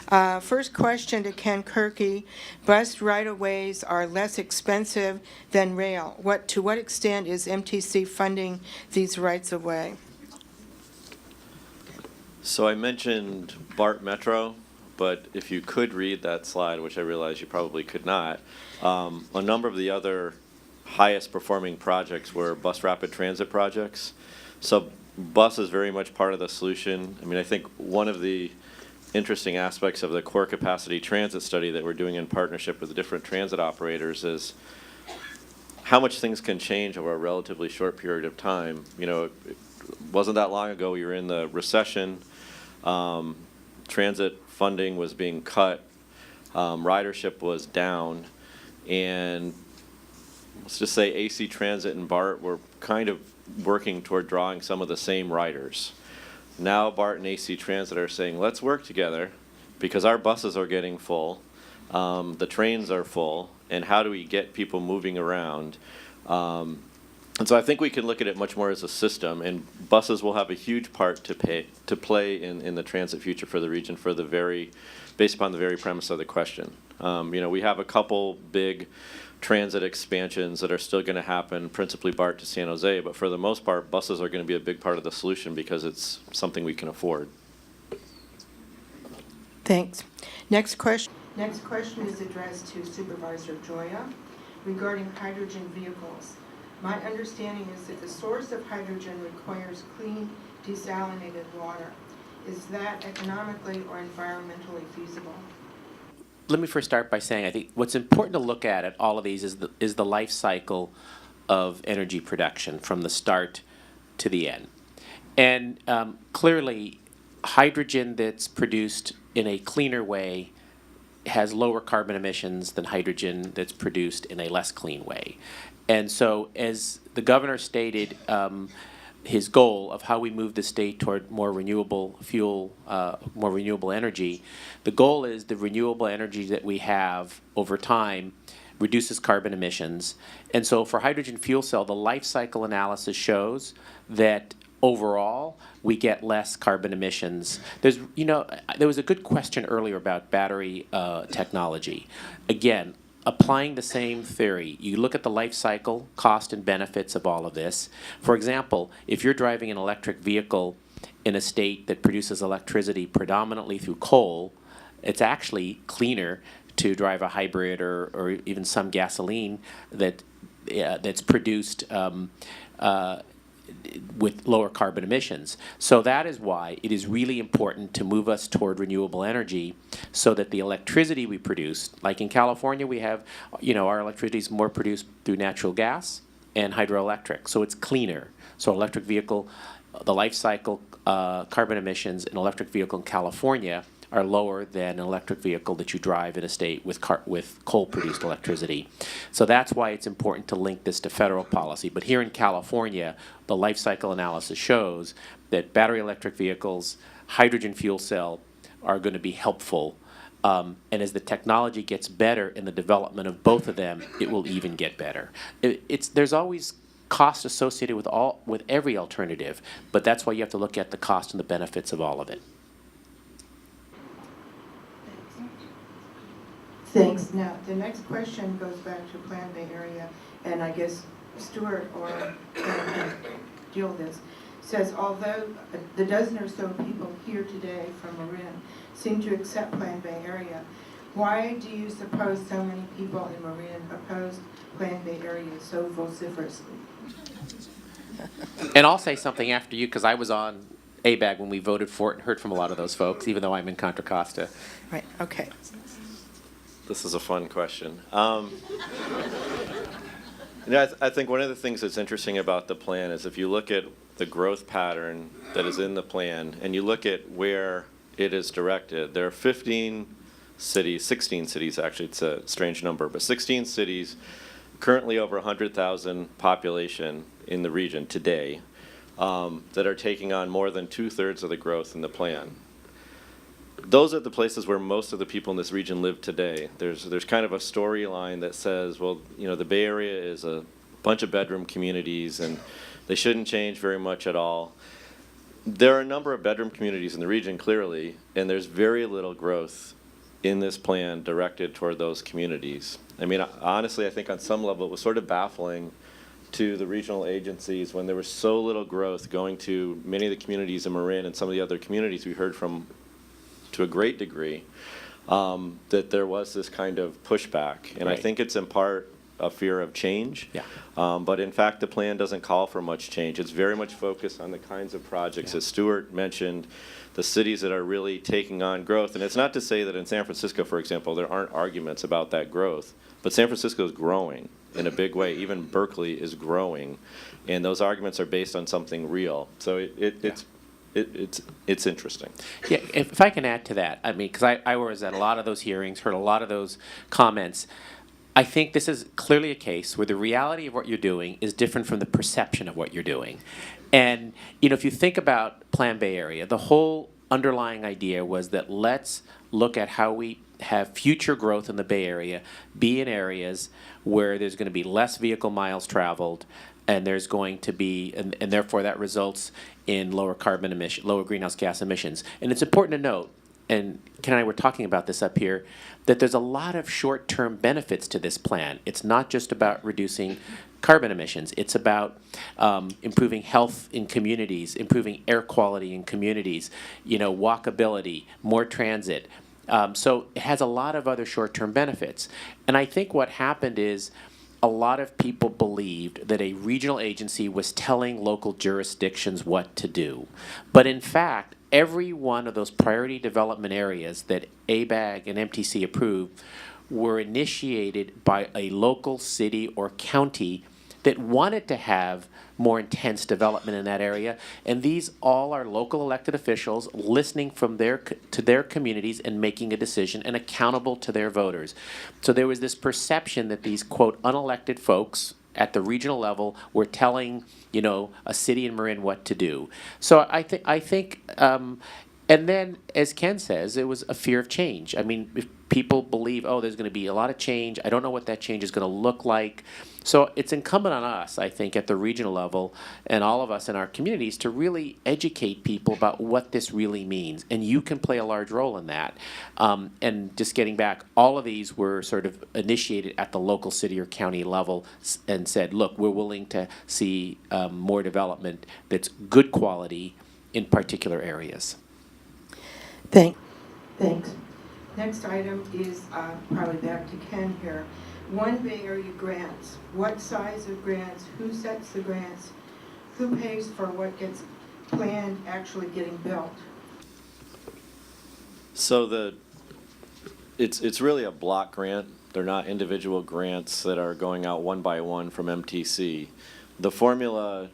First question to Ken Kirkey. Bus right-of-ways are less expensive than rail. To what extent is MTC funding these rights-of-way? So I mentioned BART Metro, but if you could read that slide, which I realize you probably could not, a number of the other highest performing projects were bus rapid transit projects. So bus is very much part of the solution. I mean, I think one of the interesting aspects of the core capacity transit study that we're doing in partnership with the different transit operators is how much things can change over a relatively short period of time. You know, it wasn't that long ago we were in the recession. Transit funding was being cut. Ridership was down. And let's just say AC Transit and BART were kind of working toward drawing some of the same riders. Now BART and AC Transit are saying, let's work together because our buses are getting full, the trains are full, and how do we get people moving around? And so I think we can look at it much more as a system, and buses will have a huge part to play in the transit future for the region based upon the very premise of the question. You know, we have a couple big transit expansions that are still going to happen, principally BART to San Jose, but for the most part, buses are going to be a big part of the solution because it's something we can afford. Thanks. Next question is addressed to Supervisor Gioia regarding hydrogen vehicles. My understanding is that the source of hydrogen requires clean, desalinated water. Is that economically or environmentally feasible? Let me first start by saying I think what's important to look at all of these is the life cycle of energy production from the start to the end. And clearly, hydrogen that's produced in a cleaner way has lower carbon emissions than hydrogen that's produced in a less clean way. And so, as the governor stated, his goal of how we move the state toward more renewable fuel, more renewable energy, the goal is the renewable energy that we have over time reduces carbon emissions. And so for hydrogen fuel cell, the life cycle analysis shows that overall we get less carbon emissions. There was a good question earlier about battery technology. Again, applying the same theory, you look at the life cycle, cost and benefits of all of this. For example, if you're driving an electric vehicle in a state that produces electricity predominantly through coal, it's actually cleaner to drive a hybrid or even some gasoline that's produced with lower carbon emissions. So that is why it is really important to move us toward renewable energy so that the electricity we produce, like in California we have, our electricity is more produced through natural gas and hydroelectric, so it's cleaner. So electric vehicle, the life cycle carbon emissions in an electric vehicle in California are lower than an electric vehicle that you drive in a state with coal-produced electricity. So that's why it's important to link this to federal policy. But here in California, the life cycle analysis shows that battery electric vehicles, hydrogen fuel cell are going to be helpful. And as the technology gets better in the development of both of them, it will even get better. There's always cost associated with every alternative, but that's why you have to look at the cost and the benefits of all of it. Thanks. Now, the next question goes back to Plan Bay Area, and I guess Stuart or can deal with this. Says, although the dozen or so people here today from Marin seem to accept Plan Bay Area, why do you suppose so many people in Marin oppose Plan Bay Area so vociferously? And I'll say something after you, because I was on ABAG when we voted for it and heard from a lot of those folks, even though I'm in Contra Costa. Right, okay. This is a fun question. I think one of the things that's interesting about the plan is if you look at the growth pattern that is in the plan and you look at where it is directed, there are 16 cities actually, it's a strange number, but 16 cities, currently over 100,000 population in the region today, that are taking on more than 2/3 of the growth in the plan. Those are the places where most of the people in this region live today. There's kind of a storyline that says, well, the Bay Area is a bunch of bedroom communities and they shouldn't change very much at all. There are a number of bedroom communities in the region, clearly, and there's very little growth in this plan directed toward those communities. I mean, honestly, I think on some level it was sort of baffling to the regional agencies when there was so little growth going to many of the communities in Marin and some of the other communities we heard from to a great degree, that there was this kind of pushback. And Right. I think it's in part a fear of change. Yeah. But in fact, the plan doesn't call for much change. It's very much focused on the kinds of projects that Stuart mentioned, the cities that are really taking on growth. And it's not to say that in San Francisco, for example, there aren't arguments about that growth, but San Francisco is growing in a big way. Even Berkeley is growing, and those arguments are based on something real. So it's interesting. Yeah, if I can add to that, I mean, because I was at a lot of those hearings, heard a lot of those comments. I think this is clearly a case where the reality of what you're doing is different from the perception of what you're doing. And, you know, if you think about Plan Bay Area, the whole underlying idea was that let's look at how we have future growth in the Bay Area be in areas where there's going to be less vehicle miles traveled, and there's going to be, and therefore that results in lower carbon emission, lower greenhouse gas emissions. And it's important to note, and Ken and I were talking about this up here, that there's a lot of short-term benefits to this plan. It's not just about reducing carbon emissions. It's about improving health in communities, improving air quality in communities, you know, walkability, more transit. So it has a lot of other short-term benefits. And I think what happened is a lot of people believed that a regional agency was telling local jurisdictions what to do. But in fact, every one of those priority development areas that ABAG and MTC approved were initiated by a local city or county that wanted to have more intense development in that area. And these all are local elected officials listening from to their communities and making a decision and accountable to their voters. So there was this perception that these, quote, unelected folks at the regional level were telling, you know, a city in Marin what to do. So I think, and then, as Ken says, it was a fear of change. I mean, if people believe, oh, there's going to be a lot of change, I don't know what that change is going to look like. So it's incumbent on us, I think, at the regional level, and all of us in our communities to really educate people about what this really means. And you can play a large role in that. And just getting back, all of these were sort of initiated at the local city or county level and said, look, we're willing to see more development that's good quality in particular areas. Thanks. Next item is probably back to Ken here. One Bay Area grants. What size of grants? Who sets the grants? Who pays for what gets planned actually getting built? So it's really a block grant. They're not individual grants that are going out one by one from MTC. The formula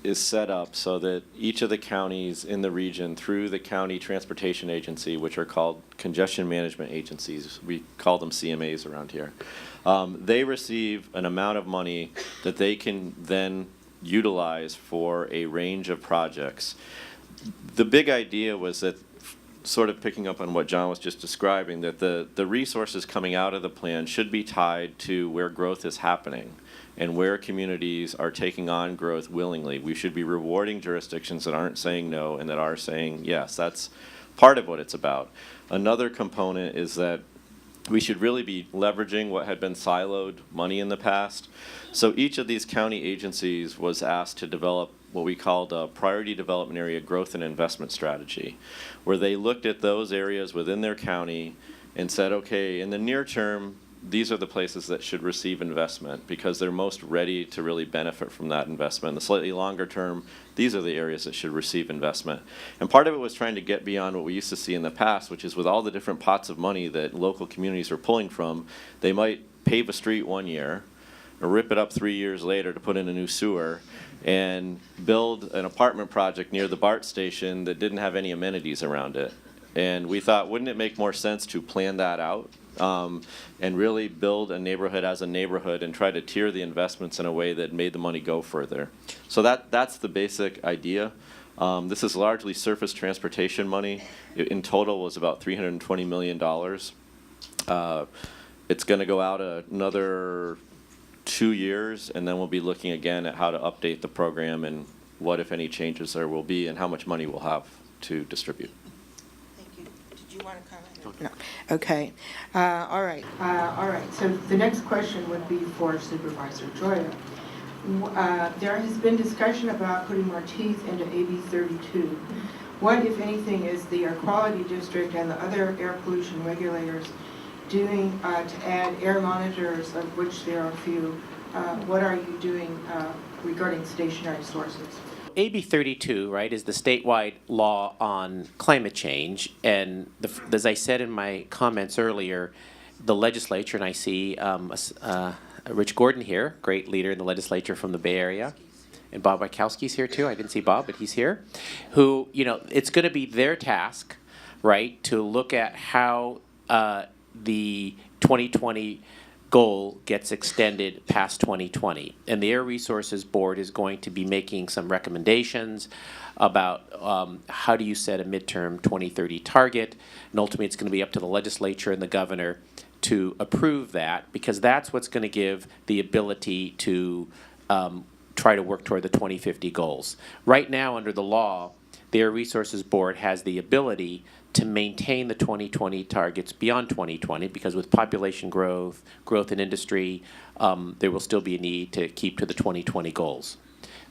is set up so that each of the counties in the region, through the county transportation agency, which are called congestion management agencies, we call them CMAs around here, they receive an amount of money that they can then utilize for a range of projects. The big idea was that, sort of picking up on what John was just describing, that the resources coming out of the plan should be tied to where growth is happening and where communities are taking on growth willingly. We should be rewarding jurisdictions that aren't saying no and that are saying yes. That's part of what it's about. Another component is that we should really be leveraging what had been siloed money in the past. So each of these county agencies was asked to develop what we called a priority development area growth and investment strategy, where they looked at those areas within their county and said, okay, in the near term, these are the places that should receive investment because they're most ready to really benefit from that investment. In the slightly longer term, these are the areas that should receive investment. And part of it was trying to get beyond what we used to see in the past, which is with all the different pots of money that local communities are pulling from, they might pave a street one year, or rip it up 3 years later to put in a new sewer, and build an apartment project near the BART station that didn't have any amenities around it. And we thought, wouldn't it make more sense to plan that out and really build a neighborhood as a neighborhood and try to tier the investments in a way that made the money go further. So that's the basic idea. This is largely surface transportation money. In total was about $320 million. It's going to go out another 2 years, and then we'll be looking again at how to update the program and what, if any, changes there will be and how much money we'll have to distribute. Thank you. Did you want to comment? No. Okay. All right. All right. So the next question would be for Supervisor Gioia. There has been discussion about putting more teeth into AB 32. What, if anything, is the Air Quality District and the other air pollution regulators doing to add air monitors, of which there are few? What are you doing regarding stationary sources? AB 32, right, is the statewide law on climate change. And as I said in my comments earlier, the legislature, and I see Rich Gordon here, great leader in the legislature from the Bay Area, and Bob Wachowski's here too. I didn't see Bob, but he's here. Who, it's going to be their task, right, to look at how the 2020 goal gets extended past 2020. And the Air Resources Board is going to be making some recommendations about how do you set a midterm 2030 target. And ultimately, it's going to be up to the legislature and the governor to approve that, because that's what's going to give the ability to try to work toward the 2050 goals. Right now, under the law, the Air Resources Board has the ability to maintain the 2020 targets beyond 2020, because with population growth, growth in industry, there will still be a need to keep to the 2020 goals.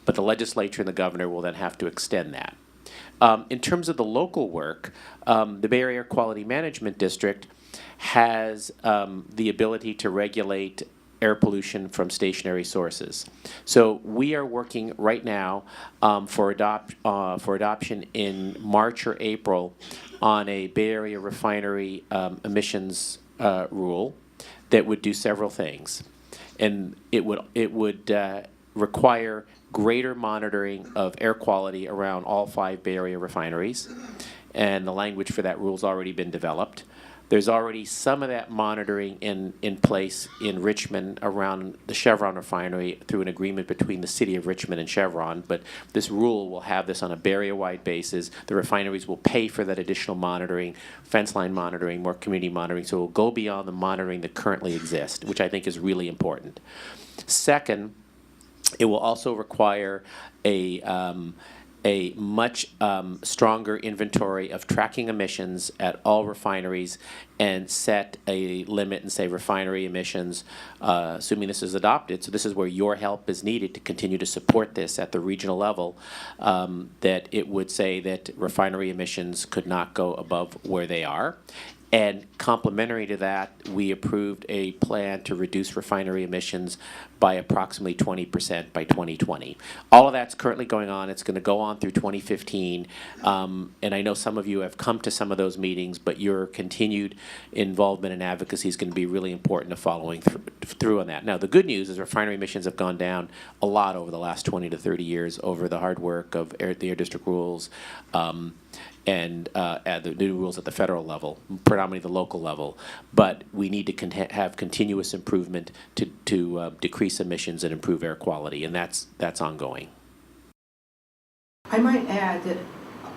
But the legislature and the governor will then have to extend that. In terms of the local work, the Bay Area Air Quality Management District has the ability to regulate air pollution from stationary sources. So we are working right now for adoption in March or April on a Bay Area refinery emissions rule that would do several things. And it would require greater monitoring of air quality around all 5 Bay Area refineries. And the language for that rule has already been developed. There's already some of that monitoring in place in Richmond around the Chevron refinery through an agreement between the city of Richmond and Chevron, but this rule will have this on a Bay Area-wide basis. The refineries will pay for that additional monitoring, fence line monitoring, more community monitoring, so it will go beyond the monitoring that currently exists, which I think is really important. Second, it will also require a much stronger inventory of tracking emissions at all refineries and set a limit and say refinery emissions, assuming this is adopted, so this is where your help is needed to continue to support this at the regional level, that it would say that refinery emissions could not go above where they are. And complementary to that, we approved a plan to reduce refinery emissions by approximately 20% by 2020. All of that's currently going on. It's going to go on through 2015. And I know some of you have come to some of those meetings, but your continued involvement and advocacy is going to be really important to following through on that. Now, the good news is refinery emissions have gone down a lot over the last 20 to 30 years over the hard work of the Air District rules. And the new rules at the federal level, predominantly the local level. But we need to have continuous improvement to decrease emissions and improve air quality, and that's ongoing. I might add that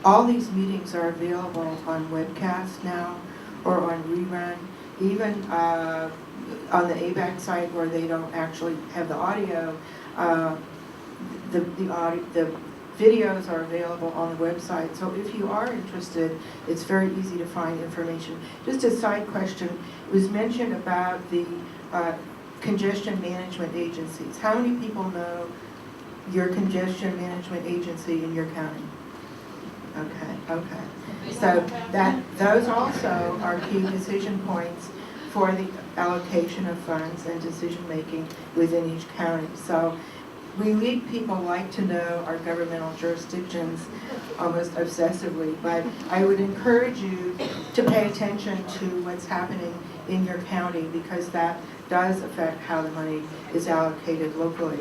all these meetings are available on webcast now or on rerun, even on the ABAC site where they don't actually have the audio. The videos are available on the website, so if you are interested, it's very easy to find information. Just a side question, it was mentioned about the congestion management agencies. How many people know your congestion management agency in your county? Okay. So those also are key decision points for the allocation of funds and decision making within each county. So we lead people like to know our governmental jurisdictions almost obsessively, but I would encourage you to pay attention to what's happening in your county, because that does affect how the money is allocated locally.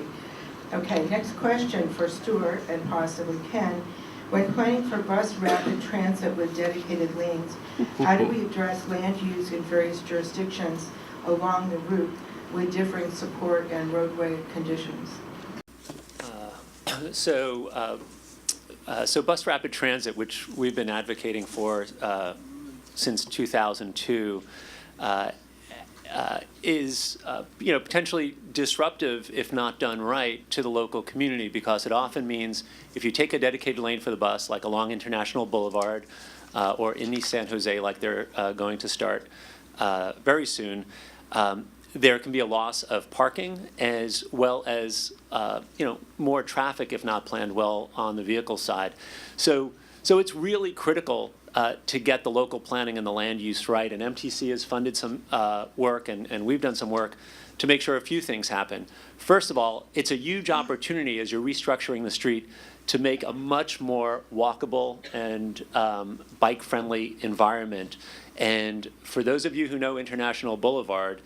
Okay, next question for Stuart and possibly Ken. When planning for bus rapid transit with dedicated lanes, how do we address land use in various jurisdictions along the route with differing support and roadway conditions? So bus rapid transit, which we've been advocating for since 2002, is potentially disruptive if not done right to the local community, because it often means if you take a dedicated lane for the bus, like along International Boulevard or in East San Jose, like they're going to start very soon, there can be a loss of parking as well as more traffic if not planned well on the vehicle side. So it's really critical to get the local planning and the land use right. And MTC has funded some work, and we've done some work to make sure a few things happen. First of all, it's a huge opportunity as you're restructuring the street to make a much more walkable and bike-friendly environment. And for those of you who know International Boulevard,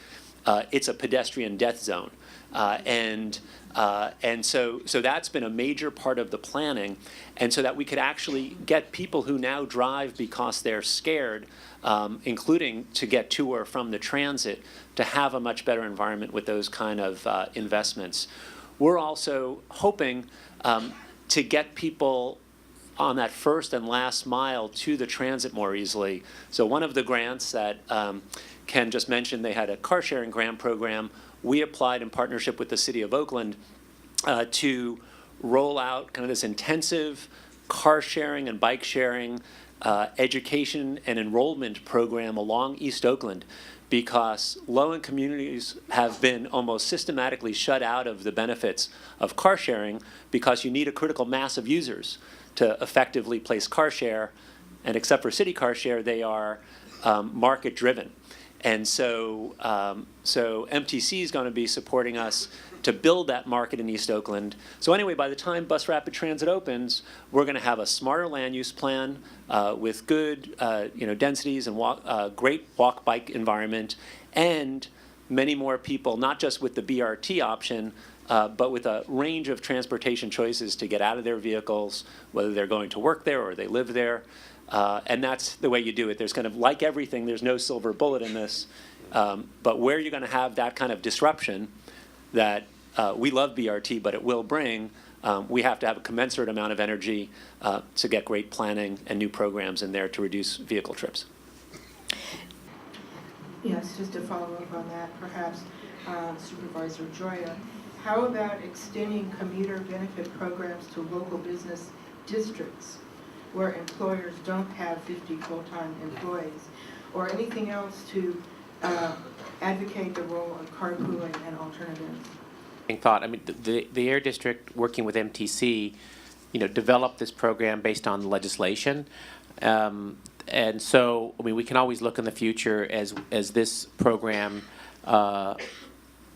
it's a pedestrian death zone. And so that's been a major part of the planning, and so that we could actually get people who now drive because they're scared, including to get to or from the transit, to have a much better environment with those kind of investments. We're also hoping to get people on that first and last mile to the transit more easily. So one of the grants that Ken just mentioned, they had a car sharing grant program. We applied in partnership with the City of Oakland to roll out kind of this intensive car sharing and bike sharing education and enrollment program along East Oakland, because low-income communities have been almost systematically shut out of the benefits of car sharing because you need a critical mass of users to effectively place car share, and except for city car share, they are market driven. And so MTC is going to be supporting us to build that market in East Oakland. So anyway, by the time Bus Rapid Transit opens, we're going to have a smarter land use plan with good densities and great walk-bike environment, and many more people, not just with the BRT option, but with a range of transportation choices to get out of their vehicles, whether they're going to work there or they live there. And that's the way you do it. There's kind of, like everything, there's no silver bullet in this. But where you're going to have that kind of disruption that we love BRT, but it will bring, we have to have a commensurate amount of energy to get great planning and new programs in there to reduce vehicle trips. Yes, just to follow up on that, perhaps Supervisor Gioia, how about extending commuter benefit programs to local business districts where employers don't have 50 full-time employees, or anything else to advocate the role of carpooling and alternatives? Thought. I mean, the Air District, working with MTC, developed this program based on legislation, and so I mean, we can always look in the future as this program,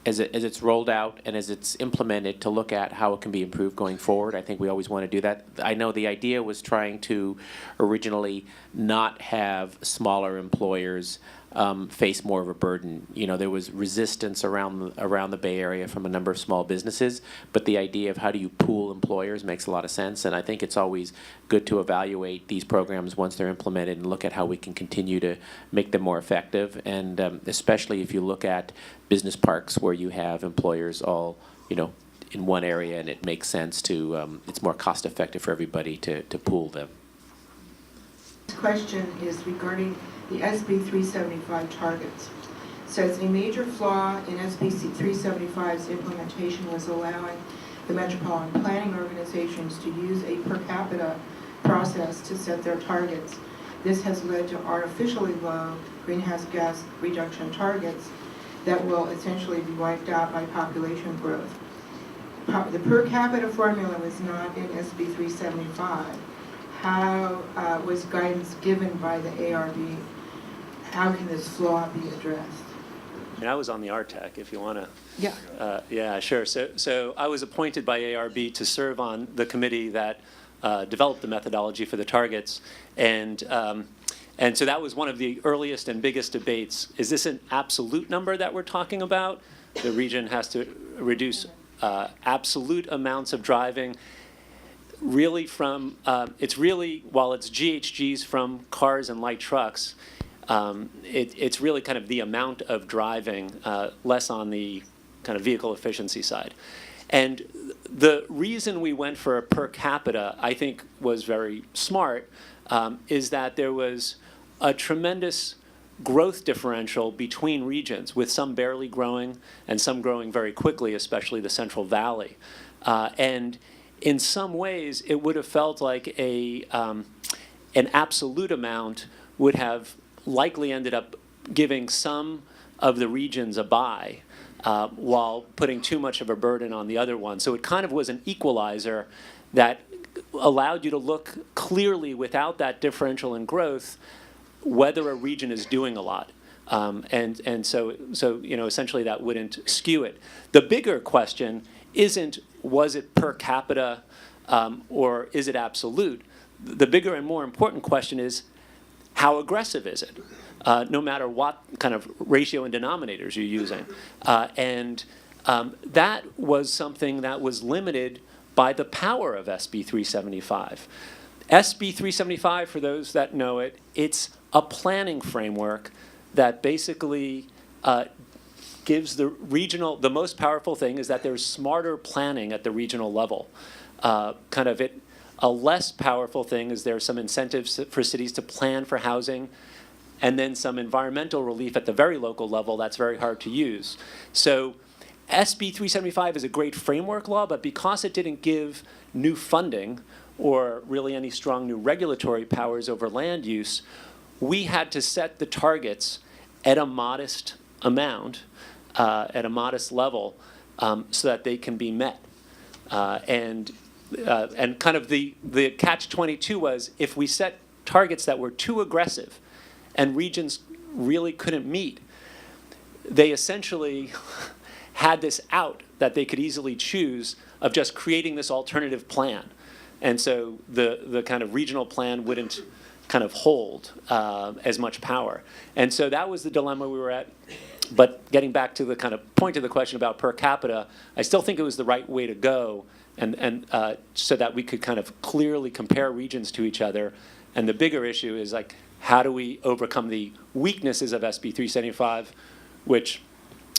as it's rolled out and as it's implemented, to look at how it can be improved going forward. I think we always want to do that. I know the idea was trying to originally not have smaller employers face more of a burden. There was resistance around the Bay Area from a number of small businesses, but the idea of how do you pool employers makes a lot of sense, and I think it's always good to evaluate these programs once they're implemented and look at how we can continue to make them more effective, and especially if you look at business parks where you have employers all, in one area, and it makes sense to, it's more cost effective for everybody to pool them. This question is regarding the SB 375 targets. It says a major flaw in SB 375's implementation was allowing the Metropolitan planning organizations to use a per capita process to set their targets. This has led to artificially low greenhouse gas reduction targets that will essentially be wiped out by population growth. The per capita formula was not in SB 375. How was guidance given by the ARB? How can this flaw be addressed? And I was on the RTAC, if you want to. Yeah. Yeah, sure. So I was appointed by ARB to serve on the committee that developed the methodology for the targets, and so that was one of the earliest and biggest debates. Is this an absolute number that we're talking about? The region has to reduce absolute amounts of driving. Really from, it's really, while it's GHGs from cars and light trucks, it's really kind of the amount of driving, less on the kind of vehicle efficiency side. And the reason we went for a per capita, I think, was very smart, is that there was a tremendous growth differential between regions, with some barely growing and some growing very quickly, especially the Central Valley. And in some ways, it would have felt like an absolute amount would have likely ended up giving some of the regions a buy, while putting too much of a burden on the other one. So it kind of was an equalizer that allowed you to look clearly without that differential in growth whether a region is doing a lot. And so essentially that wouldn't skew it. The bigger question isn't was it per capita or is it absolute? The bigger and more important question is how aggressive is it? No matter what kind of ratio and denominators you're using. And that was something that was limited by the power of SB 375. SB 375, for those that know it, it's a planning framework that basically gives the most powerful thing is that there's smarter planning at the regional level. A less powerful thing is there's some incentives for cities to plan for housing, and then some environmental relief at the very local level that's very hard to use. So SB 375 is a great framework law, but because it didn't give new funding or really any strong new regulatory powers over land use, we had to set the targets at a modest amount, at a modest level, so that they can be met. And kind of the catch-22 was if we set targets that were too aggressive and regions really couldn't meet, they essentially had this out that they could easily choose of just creating this alternative plan. And so the kind of regional plan wouldn't kind of hold as much power. And so that was the dilemma we were at. But getting back to the kind of point of the question about per capita, I still think it was the right way to go, and so that we could kind of clearly compare regions to each other. And the bigger issue is like, how do we overcome the weaknesses of SB 375, which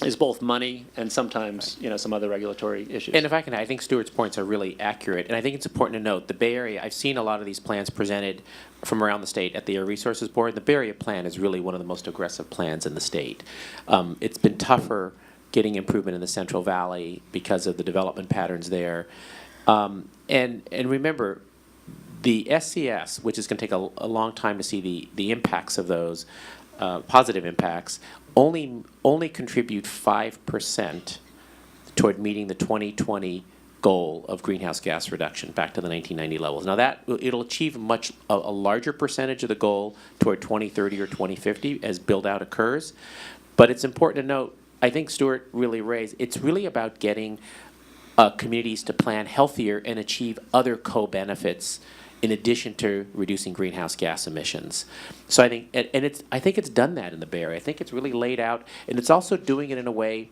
is both money and sometimes some other regulatory issues. And if I can, I think Stuart's points are really accurate. And I think it's important to note the Bay Area, I've seen a lot of these plans presented from around the state at the Air Resources Board. The Bay Area plan is really one of the most aggressive plans in the state. It's been tougher getting improvement in the Central Valley because of the development patterns there. And remember, the SCS, which is going to take a long time to see the impacts of those, positive impacts, only contribute 5% toward meeting the 2020 goal of greenhouse gas reduction back to the 1990 levels. Now it'll achieve a larger percentage of the goal toward 2030 or 2050 as build out occurs. But it's important to note, I think Stuart really raised, it's really about getting communities to plan healthier and achieve other co-benefits in addition to reducing greenhouse gas emissions. So I think, I think it's done that in the Bay Area. I think it's really laid out, and it's also doing it in a way,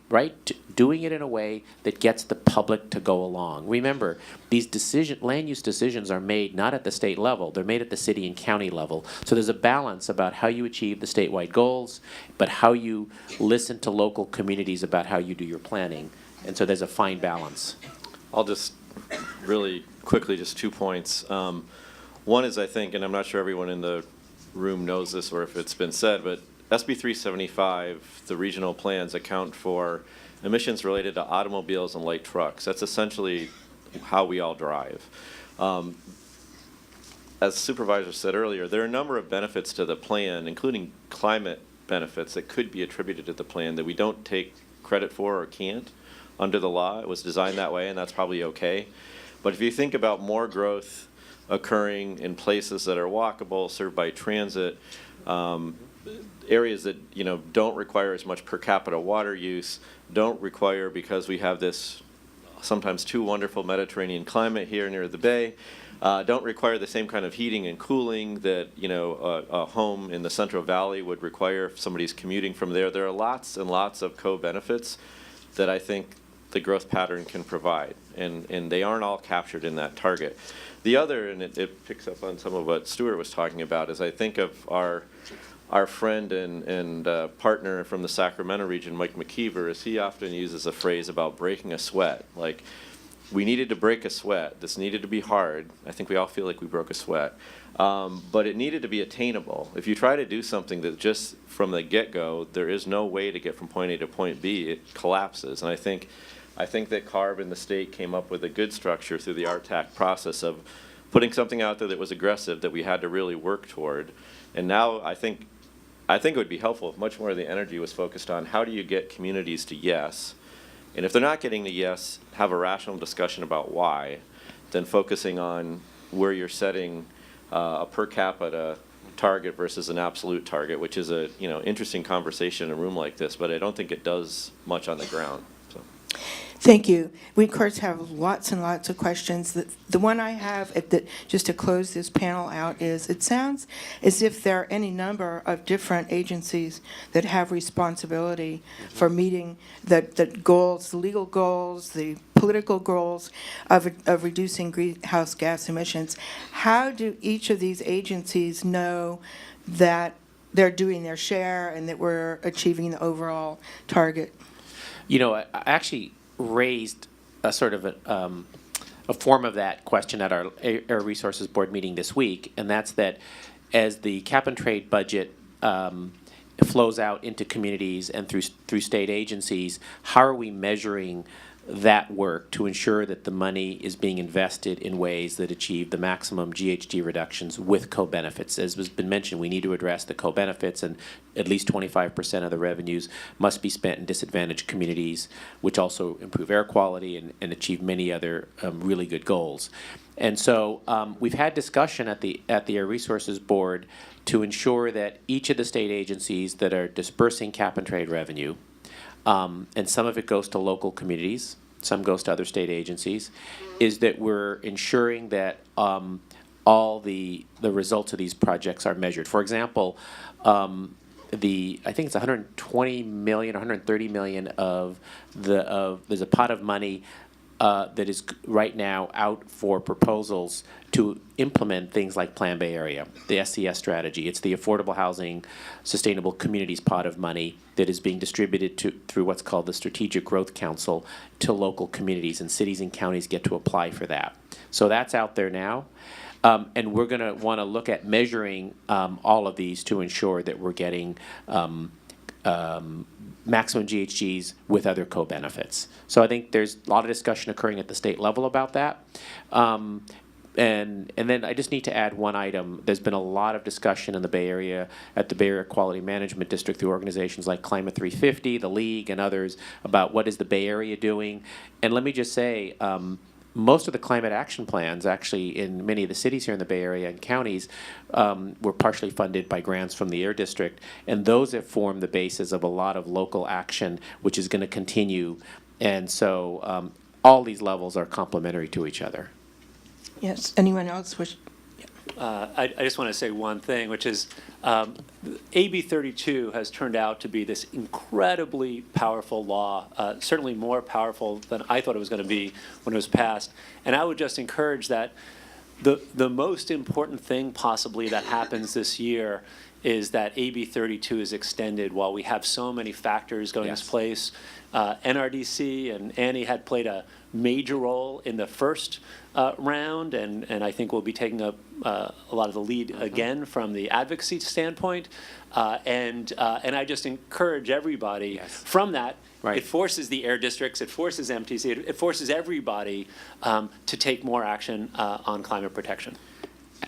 doing it in a way that gets the public to go along. Remember, these land use decisions are made not at the state level, they're made at the city and county level. So there's a balance about how you achieve the statewide goals, but how you listen to local communities about how you do your planning. And so there's a fine balance. I'll just really quickly, just 2 points. One is, I think, and I'm not sure everyone in the room knows this or if it's been said, but SB 375, the regional plans account for emissions related to automobiles and light trucks. That's essentially how we all drive. As Supervisor said earlier, there are a number of benefits to the plan, including climate benefits that could be attributed to the plan that we don't take credit for or can't under the law. It was designed that way, and that's probably okay. But if you think about more growth occurring in places that are walkable, served by transit, areas that don't require as much per capita water use, don't require, because we have this sometimes too wonderful Mediterranean climate here near the bay, don't require the same kind of heating and cooling that a home in the Central Valley would require if somebody's commuting from there. There are lots and lots of co-benefits that I think the growth pattern can provide, and they aren't all captured in that target. The other, and it picks up on some of what Stuart was talking about, is I think of our friend and partner from the Sacramento region, Mike McKeever, as he often uses a phrase about breaking a sweat. Like, we needed to break a sweat. This needed to be hard. I think we all feel like we broke a sweat. But it needed to be attainable. If you try to do something that just from the get-go, there is no way to get from point A to point B, it collapses. And I think that CARB and the state came up with a good structure through the RTAC process of putting something out there that was aggressive that we had to really work toward. And now I think it would be helpful if much more of the energy was focused on how do you get communities to yes. And if they're not getting to yes, have a rational discussion about why, then focusing on where you're setting a per capita target versus an absolute target, which is a interesting conversation in a room like this, but I don't think it does much on the ground. So. Thank you. We, of course, have lots and lots of questions. The one I have, just to close this panel out, is it sounds as if there are any number of different agencies that have responsibility for meeting the goals, the legal goals, the political goals of reducing greenhouse gas emissions. How do each of these agencies know that they're doing their share and that we're achieving the overall target? I actually raised a sort of a form of that question at our Air Resources Board meeting this week, and that's that as the cap and trade budget flows out into communities and through state agencies, how are we measuring that work to ensure that the money is being invested in ways that achieve the maximum GHG reductions with co-benefits? As has been mentioned, we need to address the co-benefits, and at least 25% of the revenues must be spent in disadvantaged communities, which also improve air quality and achieve many other really good goals. And so we've had discussion at the Air Resources Board to ensure that each of the state agencies that are dispersing cap and trade revenue, and some of it goes to local communities, some goes to other state agencies, is that we're ensuring that all the results of these projects are measured. For example, I think it's 120 million, 130 million there's a pot of money that is right now out for proposals to implement things like Plan Bay Area, the SCS strategy. It's the Affordable Housing Sustainable Communities pot of money that is being distributed through what's called the Strategic Growth Council to local communities, and cities and counties get to apply for that. So that's out there now. And we're going to want to look at measuring all of these to ensure that we're getting maximum GHGs with other co-benefits. So I think there's a lot of discussion occurring at the state level about that. And then I just need to add one item. There's been a lot of discussion in the Bay Area, at the Bay Area Quality Management District through organizations like Climate 350, the League, and others about what is the Bay Area doing. And let me just say, most of the climate action plans, actually, in many of the cities here in the Bay Area and counties, were partially funded by grants from the Air District, and those have formed the basis of a lot of local action, which is going to continue. And so all these levels are complementary to each other. Yes. Anyone else wish? I just want to say one thing, which is AB 32 has turned out to be this incredibly powerful law, certainly more powerful than I thought it was going to be when it was passed. And I would just encourage that the most important thing possibly that happens this year is that AB 32 is extended while we have so many factors going into place. NRDC and Annie had played a major role in the first round, and I think we'll be taking up a lot of the lead again from the advocacy standpoint. And I just encourage everybody from that. Right. It forces the air districts, it forces MTC, it forces everybody to take more action on climate protection.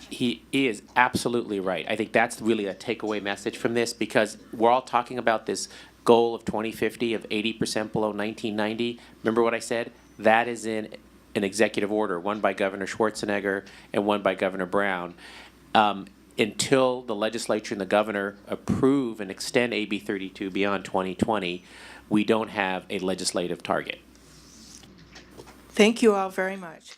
He is absolutely right. I think that's really a takeaway message from this, because we're all talking about this goal of 2050 of 80% below 1990. Remember what I said? That is in an executive order, one by Governor Schwarzenegger and one by Governor Brown. Until the legislature and the governor approve and extend AB 32 beyond 2020, we don't have a legislative target. Thank you all very much.